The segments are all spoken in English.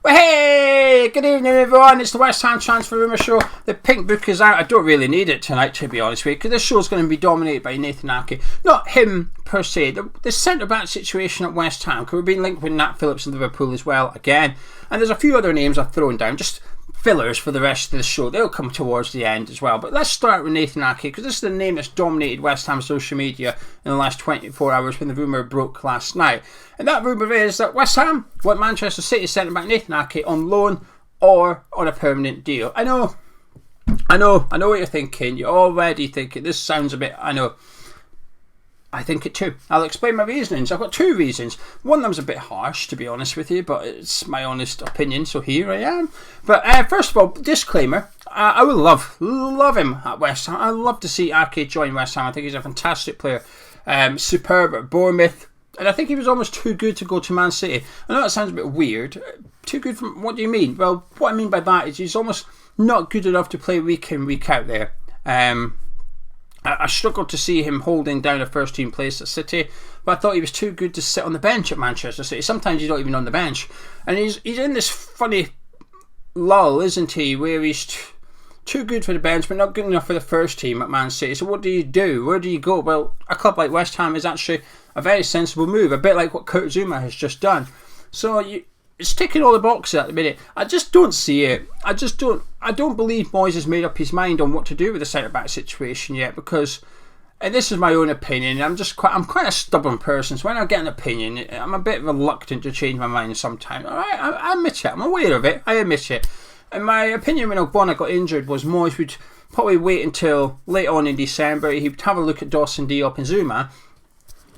But hey, good evening everyone, it's the West Ham Transfer Rumours show. The pink book is out. I don't really need it tonight, to be honest with you, because this show is going to be dominated by Nathan Ake. Not him per se, the centre-back situation at West Ham, because we've been linked with Nat Phillips in Liverpool as well, again. And there's a few other names I've thrown down, just fillers for the rest of the show. They'll come towards the end as well. But let's start with Nathan Ake, because this is the name that's dominated West Ham social media in the last 24 hours when the rumour broke last night. And that rumour is that West Ham want Manchester City centre-back Nathan Ake on loan or on a permanent deal. I know what you're thinking. You're already thinking, this sounds a bit, I think it too. I'll explain my reasonings. I've got two reasons. One of them's a bit harsh, to be honest with you, but it's my honest opinion, so here I am. But first of all, disclaimer, I would love him at West Ham. I'd love to see Ake join West Ham. I think he's a fantastic player. Superb at Bournemouth. And I think he was almost too good to go to Man City. I know that sounds a bit weird. Too good from, what do you mean? Well, what I mean by that is he's almost not good enough to play week in, week out there. I struggled to see him holding down a first team place at City, but I thought he was too good to sit on the bench at Manchester City. Sometimes he's not even on the bench, and he's in this funny lull, isn't he, where he's too good for the bench but not good enough for the first team at Man City. So what do you do? Where do you go? Well, a club like West Ham is actually a very sensible move, a bit like what Kurt Zouma has just done. So it's ticking all the boxes at the minute. I just don't see it. I don't believe Moyes has made up his mind on what to do with the centre-back situation yet, because, and this is my own opinion, I'm quite a stubborn person, so when I get an opinion, I'm a bit reluctant to change my mind sometimes. Alright, I admit it. I'm aware of it. I admit it. And my opinion when Ogbonna got injured was Moyes would probably wait until late on in December. He would have a look at Dawson, Diop and Zouma.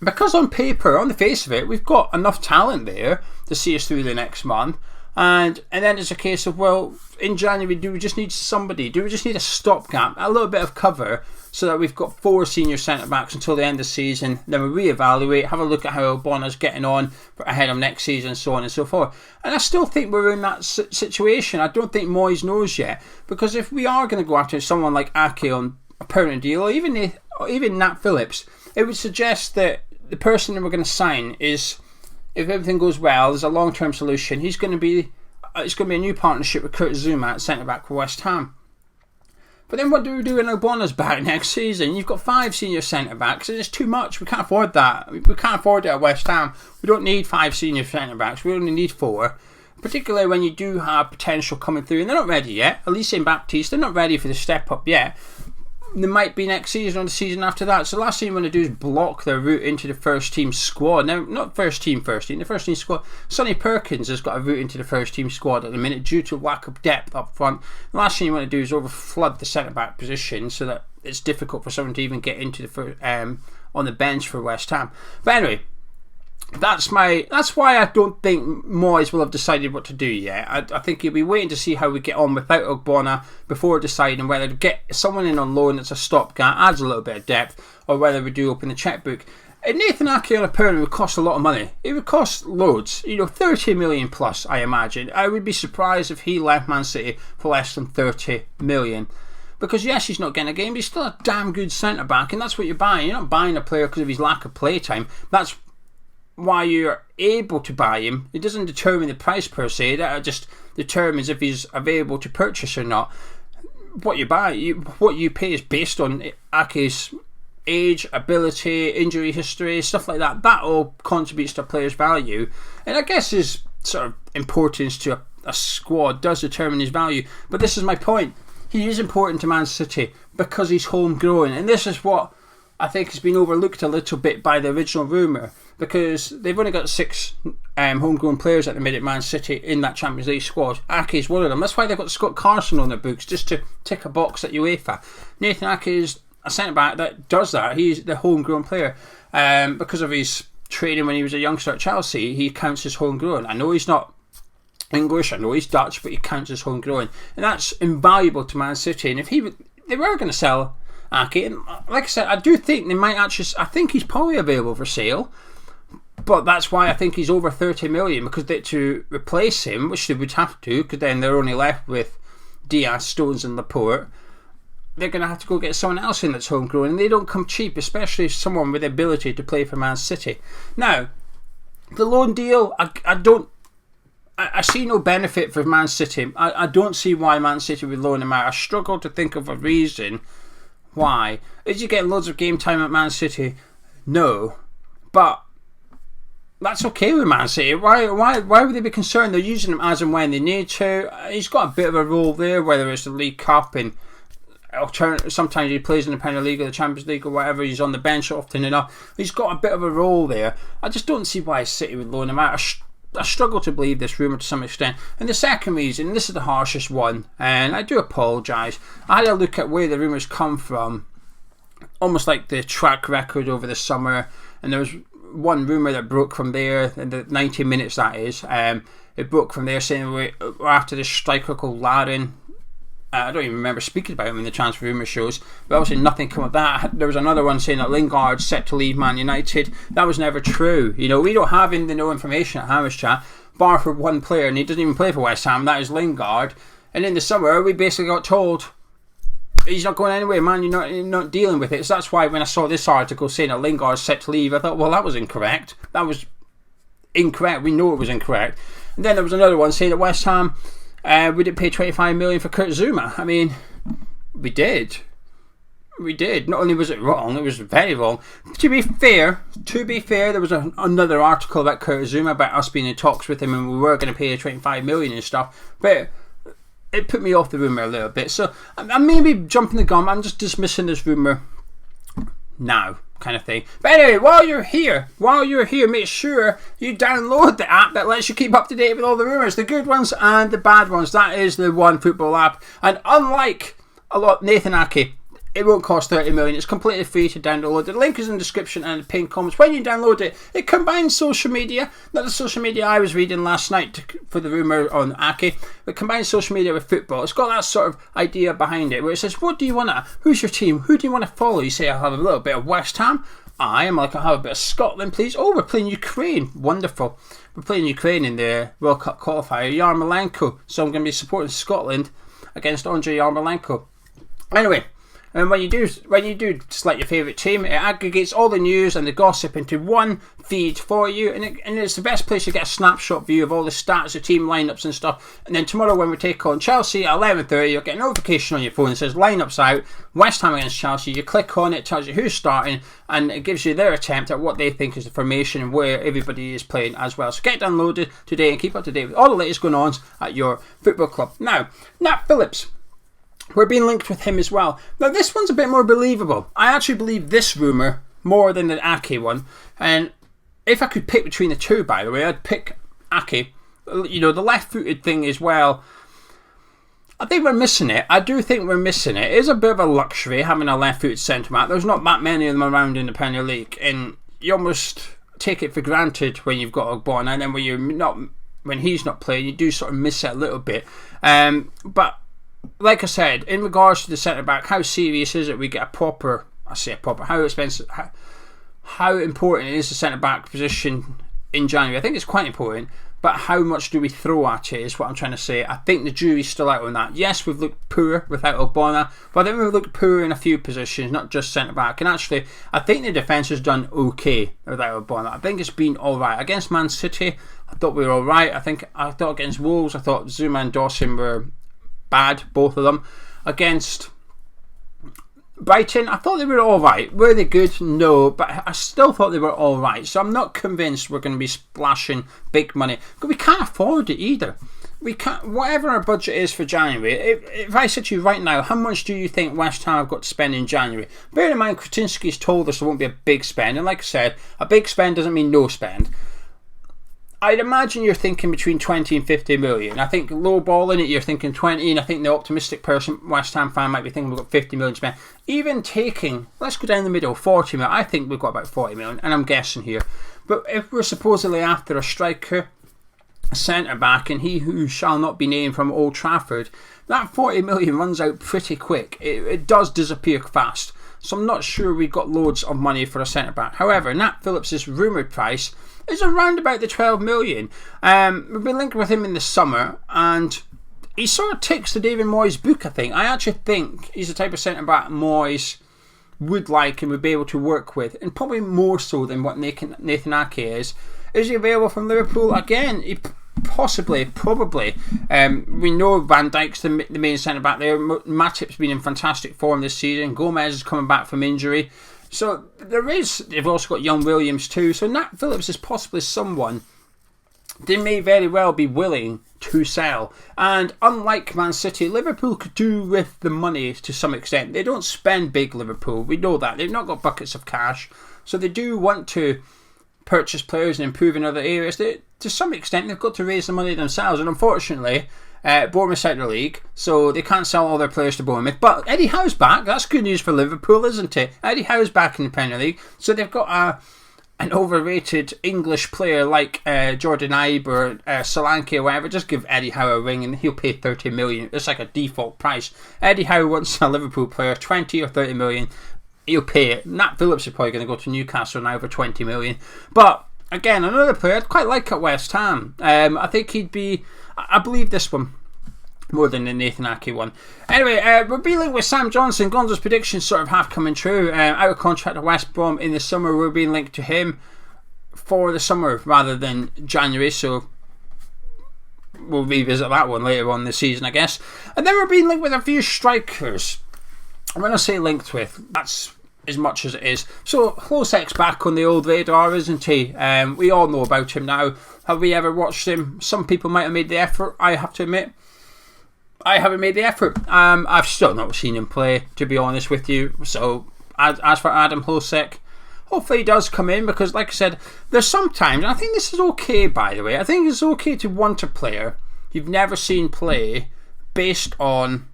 Because on paper, on the face of it, we've got enough talent there to see us through the next month. And then it's a case of, well, in January, do we just need somebody? Do we just need a stopgap, a little bit of cover, so that we've got 4 senior centre-backs until the end of the season, then we reevaluate, have a look at how Ogbonna's getting on ahead of next season, so on and so forth. And I still think we're in that situation. I don't think Moyes knows yet, because if we are going to go after someone like Ake on a permanent deal, or even Nat Phillips, it would suggest that the person that we're going to sign is, if everything goes well, there's a long-term solution. It's going to be a new partnership with Kurt Zouma at centre-back for West Ham. But then what do we do when Ogbonna's back next season? You've got 5 senior centre-backs, and it's too much. We can't afford that. We can't afford it at West Ham. We don't need 5 senior centre-backs. We only need 4. Particularly when you do have potential coming through, and they're not ready yet. Elise and Baptiste, they're not ready for the step-up yet. They might be next season or the season after that. So the last thing you want to do is block their route into the first team squad. Now, not first team, the first team squad. Sonny Perkins has got a route into the first team squad at the minute due to lack of depth up front. The last thing you want to do is overflood the centre back position so that it's difficult for someone to even get into the first, on the bench for West Ham. But anyway, that's why I don't think Moyes will have decided what to do yet. I think he'll be waiting to see how we get on without Ogbonna before deciding whether to get someone in on loan that's a stopgap, adds a little bit of depth, or whether we do open the checkbook. And Nathan Ake on a permanent would cost a lot of money. It would cost loads, 30 million plus, I imagine. I would be surprised if he left Man City for less than 30 million. Because yes, he's not getting a game, but he's still a damn good centre back, and that's what you're buying. You're not buying a player because of his lack of play time. That's why you're able to buy him. It doesn't determine the price per se. That just determines if he's available to purchase or not. What you buy, what you pay is based on Ake's age, ability, injury history, stuff like that. That all contributes to a player's value, and I guess his sort of importance to a squad does determine his value. But this is my point. He is important to Man City because he's homegrown, and this is what I think has been overlooked a little bit by the original rumour, because they've only got 6 homegrown players at the minute, Man City, in that Champions League squad. Ake is one of them. That's why they've got Scott Carson on their books, just to tick a box at UEFA. Nathan Ake is a centre-back that does that. He's the homegrown player. Because of his training when he was a youngster at Chelsea, he counts as homegrown. I know he's not English, I know he's Dutch, but he counts as homegrown. And that's invaluable to Man City. And if they were going to sell Ake, and like I said, I do think they might actually, I think he's probably available for sale, but that's why I think he's over 30 million, because to replace him, which they would have to, because then they're only left with Diaz, Stones and Laporte, they're going to have to go get someone else in that's homegrown, and they don't come cheap, especially someone with the ability to play for Man City. Now, the loan deal, I I see no benefit for Man City. I don't see why Man City would loan him out. I struggle to think of a reason why. Is he getting loads of game time at Man City? No. But that's okay with Man City. Why would they be concerned? They're using him as and when they need to. He's got a bit of a role there, whether it's the League Cup and sometimes he plays in the Premier League or the Champions League or whatever. He's on the bench often enough. He's got a bit of a role there. I just don't see why City would loan him out. I struggle to believe this rumour to some extent. And the second reason, and this is the harshest one, and I do apologise, I had a look at where the rumours come from, almost like the track record over the summer, and there was one rumour that broke from there, in the 90 minutes that is, it broke from there saying we're after this striker called Larin. I don't even remember speaking about him in the transfer rumour shows, but obviously nothing came of that. There was another one saying that Lingard's set to leave Man United. That was never true. You know, we don't have no information at Hammers Chat, bar for one player, and he doesn't even play for West Ham. That is Lingard. And in the summer, we basically got told he's not going anywhere, man. You're not dealing with it. So that's why when I saw this article saying that Lingard's set to leave, I thought, well, that was incorrect. That was incorrect. We know it was incorrect. And then there was another one saying that West Ham we didn't pay 25 million for Kurt Zouma. I mean, we did. Not only was it wrong, it was very wrong. To be fair, there was another article about Kurt Zouma, about us being in talks with him, and we were going to pay 25 million and stuff. But it put me off the rumour a little bit. So I'm maybe jumping the gun. I'm just dismissing this rumour now, kind of thing. But anyway, while you're here, make sure you download the app that lets you keep up to date with all the rumours, the good ones and the bad ones. That is the One Football app. And unlike a lot Nathan Ake, it won't cost 30 million. It's completely free to download. The link is in the description and the pinned comments. When you download it, it combines social media, not the social media I was reading last night for the rumour on Ake, but combines social media with football. It's got that sort of idea behind it, where it says, what do you want to, who's your team, who do you want to follow? You say, I'll have a little bit of West Ham. I'll have a bit of Scotland, please. Oh, we're playing Ukraine. Wonderful. We're playing Ukraine in the World Cup qualifier. Yarmolenko. So I'm going to be supporting Scotland against Andrei Yarmolenko. Anyway, and when you do select your favourite team, it aggregates all the news and the gossip into one feed for you, and it's the best place to get a snapshot view of all the stats, the team lineups and stuff. And then tomorrow when we take on Chelsea at 11:30, you'll get a notification on your phone that says lineups out, West Ham against Chelsea. You click on it, it tells you who's starting, and it gives you their attempt at what they think is the formation and where everybody is playing as well. So get downloaded today and keep up to date with all the latest going on at your football club. Now, Nat Phillips, we're being linked with him as well. Now this one's a bit more believable. I actually believe this rumour more than the Ake one. And if I could pick between the two, by the way, I'd pick Ake. You know, the left-footed thing as well, I think we're missing it. I do think we're missing it. It is a bit of a luxury having a left-footed centre-back. There's not that many of them around in the Premier League. And you almost take it for granted when you've got Ogbonna. And then when he's not playing, you do sort of miss it a little bit. But like I said, in regards to the centre back, how serious is it we get how expensive, how important is the centre back position in January? I think it's quite important, but how much do we throw at it is what I'm trying to say. I think the jury's still out on that. Yes, we've looked poor without Ogbonna, but I think we've looked poor in a few positions, not just centre back. And actually, I think the defence has done okay without Ogbonna. I think it's been alright. Against Man City, I thought we were alright. I thought against Wolves, I thought Zouma and Dawson were bad, both of them. Against Brighton, I thought they were alright. Were they good? No, but I still thought they were alright. So I'm not convinced we're going to be splashing big money. But we can't afford it either. We can't. Whatever our budget is for January, if I said to you right now, how much do you think West Ham have got to spend in January? Bear in mind, Kretinsky's told us there won't be a big spend. And like I said, a big spend doesn't mean no spend. I'd imagine you're thinking between 20 and 50 million. I think lowballing it, you're thinking 20, and I think the optimistic person, West Ham fan, might be thinking we've got 50 million to spend. Even taking, let's go down the middle, 40 million. I think we've got about 40 million, and I'm guessing here. But if we're supposedly after a striker, a centre-back, and he who shall not be named from Old Trafford, that 40 million runs out pretty quick. It does disappear fast. So I'm not sure we've got loads of money for a centre-back. However, Nat Phillips' rumoured price is around about the 12 million. We've been linked with him in the summer, and he sort of ticks the David Moyes book, I think. I actually think he's the type of centre-back Moyes would like and would be able to work with, and probably more so than what Nathan Ake is. Is he available from Liverpool? Again, possibly, probably. We know Van Dijk's the main centre-back there. Matip's been in fantastic form this season. Gomez is coming back from injury. So they've also got young Williams too. So Nat Phillips is possibly someone they may very well be willing to sell. And unlike Man City, Liverpool could do with the money to some extent. They don't spend big, Liverpool. We know that. They've not got buckets of cash. So they do want to purchase players and improve in other areas. To some extent, they've got to raise the money themselves. And unfortunately, Bournemouth out of the league, so they can't sell all their players to Bournemouth. But Eddie Howe's back. That's good news for Liverpool, isn't it? Eddie Howe's back in the Premier League. So they've got an overrated English player like Jordan Ibe or Solanke or whatever. Just give Eddie Howe a ring and he'll pay 30 million. It's like a default price. Eddie Howe wants a Liverpool player, 20 or 30 million. He'll pay it. Nat Phillips is probably going to go to Newcastle now for 20 million. But again, another player I'd quite like at West Ham. I think he'd be... I believe this one more than the Nathan Ake one. Anyway, we're being linked with Sam Johnson. Gonzo's predictions sort of half coming true. Out of contract at West Brom in the summer. We're being linked to him for the summer rather than January. So we'll revisit that one later on this season, I guess. And then we're being linked with a few strikers. And when I say linked with, that's as much as it is. So Hlosek's back on the old radar, isn't he? We all know about him now. Have we ever watched him? Some people might have made the effort. I have to admit, I haven't made the effort. I've still not seen him play, to be honest with you. So as for Adam Hlosek, hopefully he does come in, because like I said, there's sometimes, and I think this is okay, by the way, I think it's okay to want a player you've never seen play based on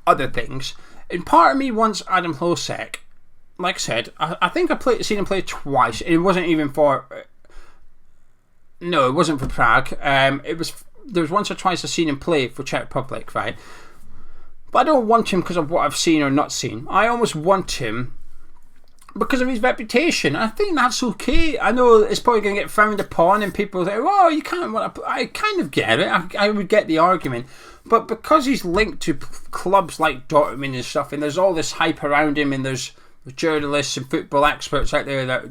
other things. And part of me wants Adam Hlosek. Like I said, I think seen him play twice. It wasn't even for... No, it wasn't for Prague. There was once or twice I've seen him play for Czech Republic, right? But I don't want him because of what I've seen or not seen. I almost want him because of his reputation. I think that's okay. I know it's probably going to get frowned upon and people say, "Oh, you can't want to." I kind of get it. I would get the argument. But because he's linked to clubs like Dortmund and stuff, and there's all this hype around him, and there's journalists and football experts out there that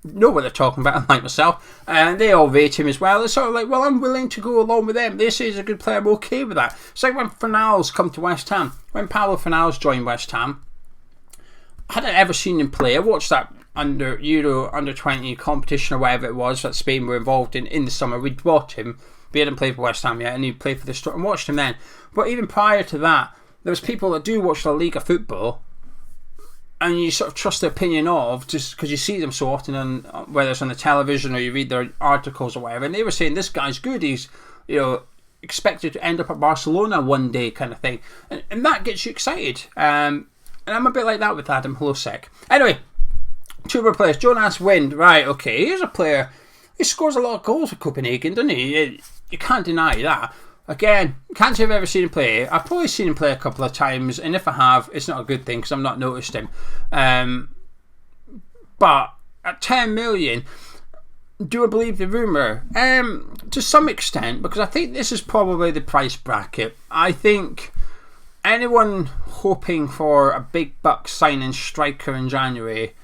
know what they're talking about, like myself, and they all rate him as well. It's sort of like, well, I'm willing to go along with them. They say he's a good player, I'm okay with that. It's like when Fornals come to West Ham. When Paulo Fornals joined West Ham, I hadn't ever seen him play. I watched that under 20 competition or whatever it was that Spain were involved in the summer. We'd bought him. We hadn't played for West Ham yet, and he played for the Stoke and watched him then. But even prior to that, there was people that do watch the League of Football, and you sort of trust the opinion of, just because you see them so often, on whether it's on the television or you read their articles or whatever, and they were saying this guy's good, he's expected to end up at Barcelona one day, kind of thing, and that gets you excited. And I'm a bit like that with Adam Hlosek. Anyway, two more players. Jonas Wind, right? Okay, here's a player. He scores a lot of goals for Copenhagen, doesn't he? You can't deny that. Again, can't say I've ever seen him play. I've probably seen him play a couple of times, and if I have, it's not a good thing because I've not noticed him. But at 10 million, do I believe the rumour? To some extent, because I think this is probably the price bracket. I think anyone hoping for a big buck signing striker in January,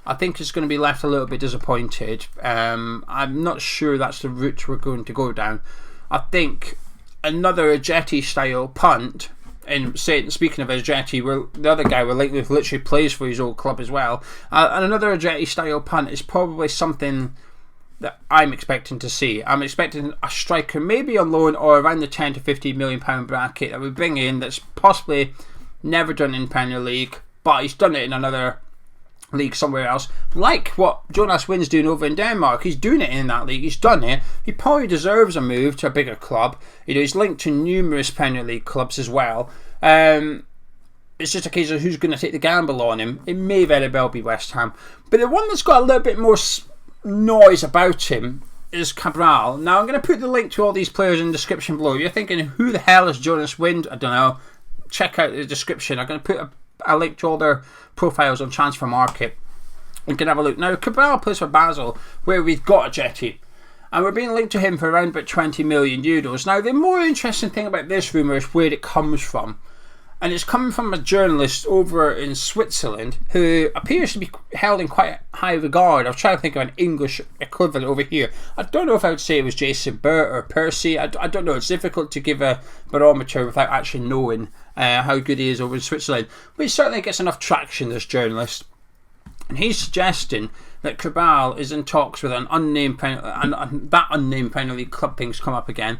I think is going to be left a little bit disappointed. I'm not sure that's the route we're going to go down. I think another Ajeti style punt, and speaking of Ajeti, the other guy we're linked with literally plays for his old club as well, and another Ajeti style punt is probably something that I'm expecting to see. I'm expecting a striker maybe on loan or around the 10 to 15 million pound bracket that we bring in, that's possibly never done in Premier League, but he's done it in another league somewhere else, like what Jonas Wind's doing over in Denmark. He's doing it in that league, he's done it. He probably deserves a move to a bigger club. He's linked to numerous Premier League clubs as well. It's just a case of who's going to take the gamble on him. It may very well be West Ham, but the one that's got a little bit more noise about him is Cabral. Now I'm going to put the link to all these players in the description below. If you're thinking, who the hell is Jonas Wind? I don't know. Check out the description. I'm going to put a link to all their profiles on Transfer Market. You can have a look. Now, Cabral plays for Basel, where we've got Ajeti, and we're being linked to him for around about 20 million euros. Now, the more interesting thing about this rumour is where it comes from. And it's coming from a journalist over in Switzerland who appears to be held in quite high regard. I was trying to think of an English equivalent over here. I don't know if I would say it was Jason Burt or Percy. I don't know. It's difficult to give a barometer without actually knowing how good he is over in Switzerland. But he certainly gets enough traction, this journalist. And he's suggesting that Cabral is in talks with an unnamed that unnamed Premier League club, things come up again,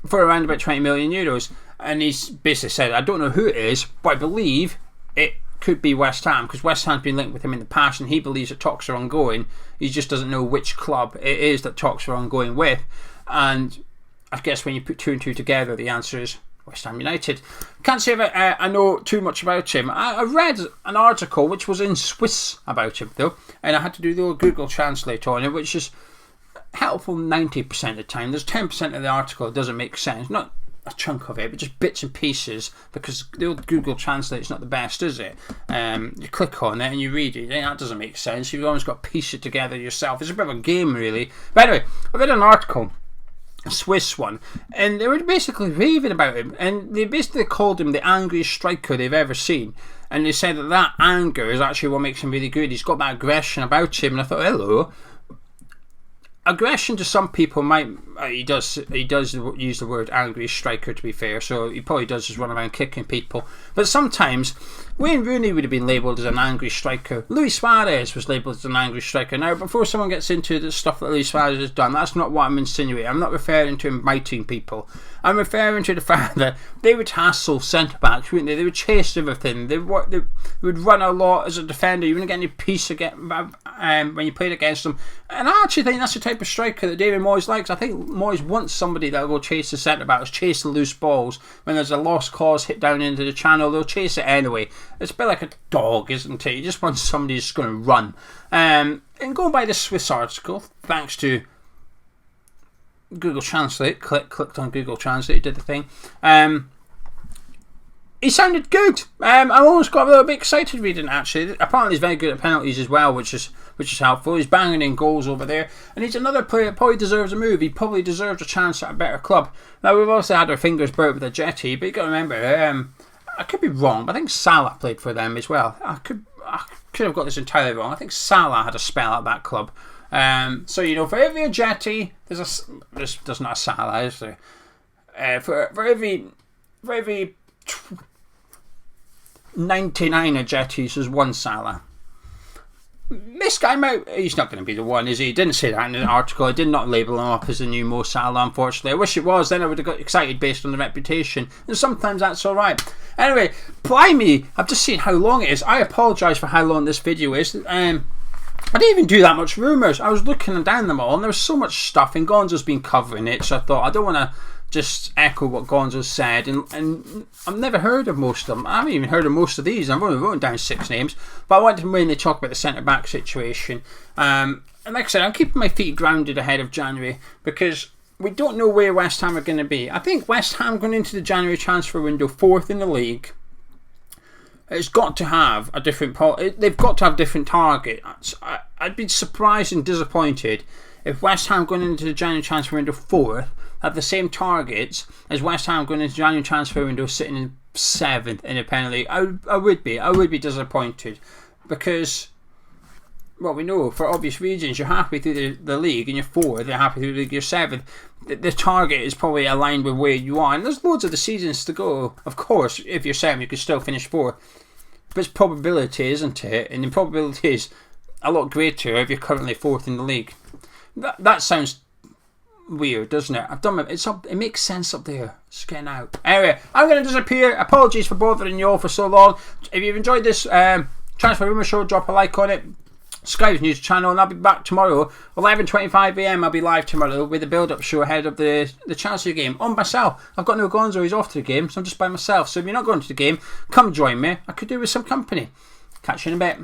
for around about 20 million euros. And he's basically said, I don't know who it is, but I believe it could be West Ham, because West Ham's been linked with him in the past, and he believes that talks are ongoing. He just doesn't know which club it is that talks are ongoing with. And I guess when you put 2 and 2 together, the answer is West Ham United. Can't say that I know too much about him. I read an article which was in Swiss about him, though, and I had to do the old Google Translate on it, which is helpful 90% of the time. There's 10% of the article that doesn't make sense. Not a chunk of it, but just bits and pieces, because the old Google Translate is not the best, is it? You click on it and you read it, that doesn't make sense. You've almost got to piece it together yourself. It's a bit of a game, really. But anyway, I read an article, a Swiss one, and they were basically raving about him, and they basically called him the angriest striker they've ever seen. And they said that anger is actually what makes him really good. He's got that aggression about him, and I thought, hello. Aggression to some people might he does use the word angry striker, to be fair, so he probably does just run around kicking people, but sometimes Wayne Rooney would have been labelled as an angry striker. Luis Suarez was labelled as an angry striker. Now, before someone gets into the stuff that Luis Suarez has done, that's not what I'm insinuating. I'm not referring to him biting people. I'm referring to the fact that they would hassle centre-backs, wouldn't they? They would chase everything. They would run a lot as a defender. You wouldn't get any peace again when you played against them. And I actually think that's the type of striker that David Moyes likes. I think Moyes wants somebody that will go chase the centre-backs, chase the loose balls. When there's a lost cause hit down into the channel, they'll chase it anyway. It's a bit like a dog, isn't it? You just want somebody who's going to run. And going by the Swiss article, thanks to Google Translate, clicked on Google Translate, did the thing. He sounded good. I almost got a little bit excited reading it, actually. Apparently he's very good at penalties as well, which is helpful. He's banging in goals over there, and he's another player that probably deserves a move. He probably deserves a chance at a better club. Now, we've also had our fingers burnt with a Jetty, but you got to remember, I could be wrong, but I think Salah played for them as well. I could have got this entirely wrong. I think Salah had a spell at that club. So, you know, for every Jetty, there's not a Salah, is there? For every 99 Jetties, there's one Salah. This guy he's not going to be the one, is he? He didn't say that in the article. I did not label him up as the new Mo Salah, unfortunately. I wish it was, then I would have got excited based on the reputation. And sometimes that's alright. Anyway, blimey, I've just seen how long it is. I apologise for how long this video is. I didn't even do that much rumours. I was looking down them all, and there was so much stuff, and Gonzo's been covering it, so I thought I don't want to just echo what Gonzo said, and I've never heard of most of them. I haven't even heard of most of these. I've only written down 6 names, but I wanted to mainly talk about the centre-back situation. And like I said, I'm keeping my feet grounded ahead of January, because we don't know where West Ham are going to be. I think West Ham going into the January transfer window 4th in the league, it's got to have a different they've got to have different targets. I'd be surprised and disappointed if West Ham going into the January transfer window 4th have the same targets as West Ham going into the January transfer window sitting in 7th in the Premier League. I would be disappointed, because, well, we know for obvious reasons you're halfway through the league and you're 4th, you're halfway through the league, you're 7th. The target is probably aligned with where you are, and there's loads of the seasons to go. Of course, if you're 7th, you could still finish 4th, but it's probability, isn't it? And the probability is a lot greater if you're currently 4th in the league. That sounds weird, doesn't it? It makes sense up there. It's getting out. Anyway, I'm going to disappear. Apologies for bothering you all for so long. If you've enjoyed this Transfer Rumours show, drop a like on it. Subscribe to the news channel, and I'll be back tomorrow 11:25 AM. I'll be live tomorrow with a build-up show ahead of the Chelsea game on myself. I've got no Gonzo, he's off to the game, so I'm just by myself. So if you're not going to the game, come join me. I could do with some company. Catch you in a bit.